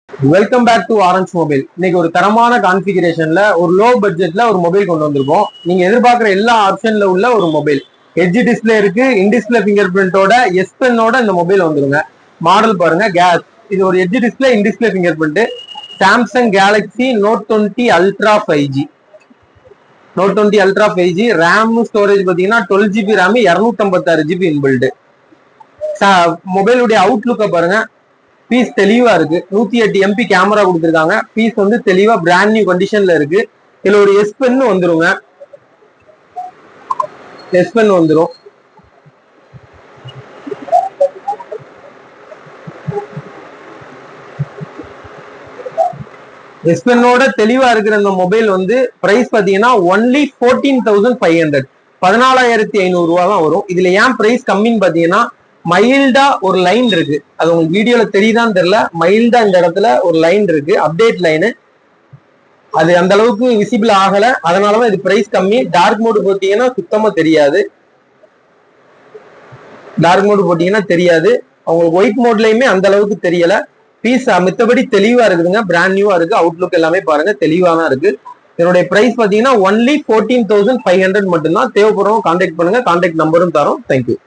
Welcome back to Orange Mobile. இன்னைக்கு ஒரு தரமான கான்ஃபிகரேஷன்ல ஒரு லோ பட்ஜெட்ல ஒரு மொபைல் கொண்டு வந்திருக்கோம். நீங்க எதிர்பார்க்குற எல்லா ஆப்ஷன்ல உள்ள ஒரு மொபைல். எட்ஜ் டிஸ்பிளே இருக்கு, இன் டிஸ்பிளே ஃபிங்கர் பிரிண்டோட எஸ் பென்னோட இந்த மொபைல் வந்துருங்க. மாடல் பாருங்க, இது ஒரு edge display in display finger print. Samsung Galaxy Note 20 Ultra 5G. Note 20 Ultra 5G. RAM storage பாத்தீங்கன்னா 12 GB ரேம், 256 GB இன்பில்ட். மொபைலுடைய அவுட்லுக்க பாருங்க, பீஸ் தெளிவா இருக்கு. 108 MP கேமரா கொடுத்துருக்காங்க. பீஸ் வந்து தெளிவா பிராண்ட் நியூ கண்டிஷன்ல இருக்கு. இதுல ஒரு எஸ் பென் வந்துருங்க. எஸ் பென் வந்துரும். எஸ் பென்னோட தெளிவா இருக்கிற இந்த மொபைல் வந்து பிரைஸ் பாத்தீங்கன்னா ஒன்லி 14,500, 14,500 ரூபா தான் வரும். இதுல ஏன் பிரைஸ் கம்மின்னு பாத்தீங்கன்னா, மைல்டா ஒரு லைன் இருக்கு. அது உங்களுக்கு வீடியோல தெரியுதான்னு தெரியல. மைல்டா இந்த இடத்துல ஒரு லைன் இருக்கு, அப்டேட் லைனு. அது அந்த அளவுக்கு விசிபிள் ஆகல, அதனாலதான் இது பிரைஸ் கம்மி. டார்க் மோடு போட்டீங்கன்னா சுத்தமா தெரியாது. டார்க் மோடு போட்டீங்கன்னா தெரியாது. அவங்களுக்கு ஒயிட் மோட்லயுமே அந்த அளவுக்கு தெரியல. பீஸ் மித்தபடி தெளிவா இருக்குதுங்க, பிராண்ட் நியூவா இருக்கு. அவுட்லுக் எல்லாமே பாருங்க, தெளிவா தான் இருக்கு. என்னுடைய பிரைஸ் பாத்தீங்கன்னா ஒன்லி 14,500 மட்டும்தான். தேவைப்படுறவங்க கான்டாக்ட் பண்ணுங்க. கான்டாக்ட் நம்பரும் தரோம். தேங்க்யூ.